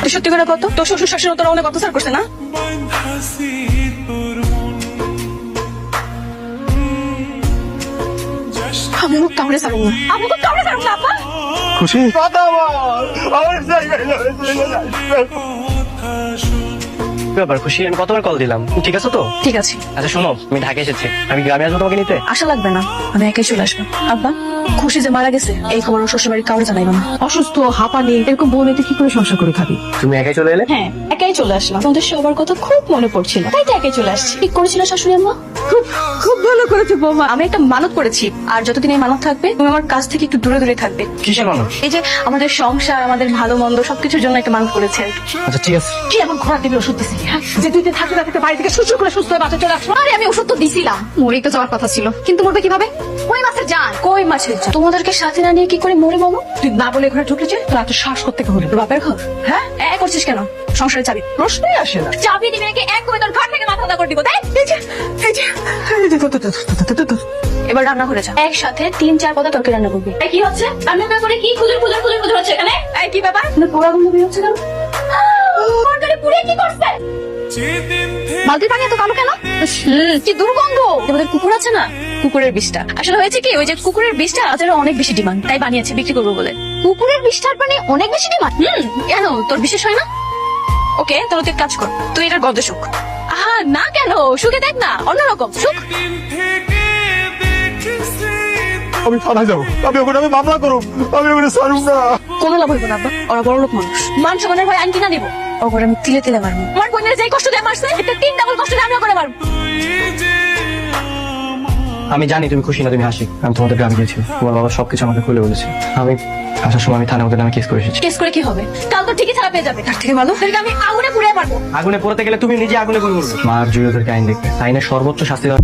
তুই সত্যি করে কত তোর শ্বশুর শাশুড়ি তোরা অনেক অত্যাচার করছে না? আমি মুখ কামড়ে ছাড়ুন না, আমি মুখ কামড়ে ছাড়ুন না আপা। খুশি ব্যাপার খুশি, আমি কতবার কল দিলাম, ঠিক আছে তো? ঠিক আছে, আচ্ছা শোনো, আমি ঢাকা এসেছি, আমি গ্রামে আসবো তোমাকে নিতে। আশা লাগবে না, আমি একাই চলে আসবো। আব্বা, খুশি যে মারা গেছে এই খবর শ্বশুর বাড়ি কাউরে জানাইবো না। অসুস্থ হাঁপানি এরকম বউ নিতে কি করে সংসার করে খাবি? তুমি একাই চলে এলে? হ্যাঁ, একাই চলে আসলাম। তোমাদের সবার কথা খুব মনে পড়ছিল, তাই তো একাই চলে আসছি। ঠিক করেছিল শাশুড়ি আম্মা? খুব ভালো করেছে বৌমা। আমি একটা মানত করেছি, আর যতদিন এই মানত থাকবে তুমি আমার কাছ থেকে একটু দূরে দূরে থাকবে। কিসের মানুষ? এই যে আমাদের সংসার, আমাদের ভালো মন্দ সবকিছুর জন্য একটা মানত করেছে। আচ্ছা ঠিক আছে। কি এমন ঘোড়া দিবি ওষুধ দিছিলি? হ্যাঁ, যে তুই থাকতে থাকতে বাড়ি থেকে সুস্থ করে সুস্থ হয়ে বাচ্চা চলে আসলো। আরে আমি ওষুধ তো দিছিলাম, মরে তো যাওয়ার কথা ছিল, কিন্তু মরবে কিভাবে? কই মাছের জান, কই মাছের জান তোমাদেরকে সাথে না নিয়ে কি করে মরে মামু? তুই না বলে ঘরে ঢুকলে যে তোর এত শ্বাস করতে হলো। তোর বাপের ঘর? হ্যাঁ, করছিস কেন? সংসারে চাবি প্রশ্নই আসে না। চাবি দিবি নাকি এক করে তোর ঘর থেকে মাথা করে দিব? তাই এবার রান্না করে যা, একসাথে 3-4 পদা তরকারি রান্না করবি। কি হচ্ছে? রান্না না করে কি খুজুর খুজুর খুজুর খুজুর হচ্ছে এখানে? কি ব্যাপার? পোড়া গন্ধ বের হচ্ছে কেন? তরকারি পুড়ে কি করছে? বালতির পানি এত কালো কেন? কি দুর্গন্ধ! আমাদের কুকুর আছে না, কুকুরের বিষটা। আসলে হয়েছে কি, ওই যে কুকুরের বিষটা আচারে অনেক বেশি ডিমান্ড, তাই বানিয়েছে বিক্রি করবো বলে। কুকুরের বিষটার পানি অনেক বেশি ডিমান্ড? কেন, তোর বিশেষ হয় না? ওকে, তাহলে তুই এক কাজ কর, তুই এটার গন্ধ শুক। আহা না, কেন শুকে দেখ না, অন্যরকম শুক। আমি থানায় যাবো, আমি ওখানে মামলা করব, আমি ওখানে ছাড়ুম না। কোনো লাভ হইব না আব্বা, ওরা বড় লোক মানুষ, মান সম্মানের ভয় আইন কিনা দিব। ওপরে আমি তিলে তিলে মারবো। আমার বোনের যেই কষ্ট দিয়ে মারছে, এটা 3 ডাবল কষ্ট দিয়ে আমিও করে মারবো। আমি জানি তুমি খুশি না, তুমি হাসি। আমি তোমাদের গ্রামে গিয়েছি, তোমার বাবা সবকিছু আমাকে খুলে বলেছে। আমি আসার সময় আমি থানায় ওদের নামে কেস করে এসেছি। কেস করে কি হবে? কাল তো ঠিকই ছাড়া পেয়ে যাবে। তার থেকে ভালো তোদেরকে আমি আগুনে পুড়িয়ে মারবো। আগুনে পোড়াতে গেলে তুমি নিজে আগুনে গুল করবে। মার জুড়ে ওদেরকে আইন দেখবে, আইনের সর্বোচ্চ শাস্তি দেওয়া।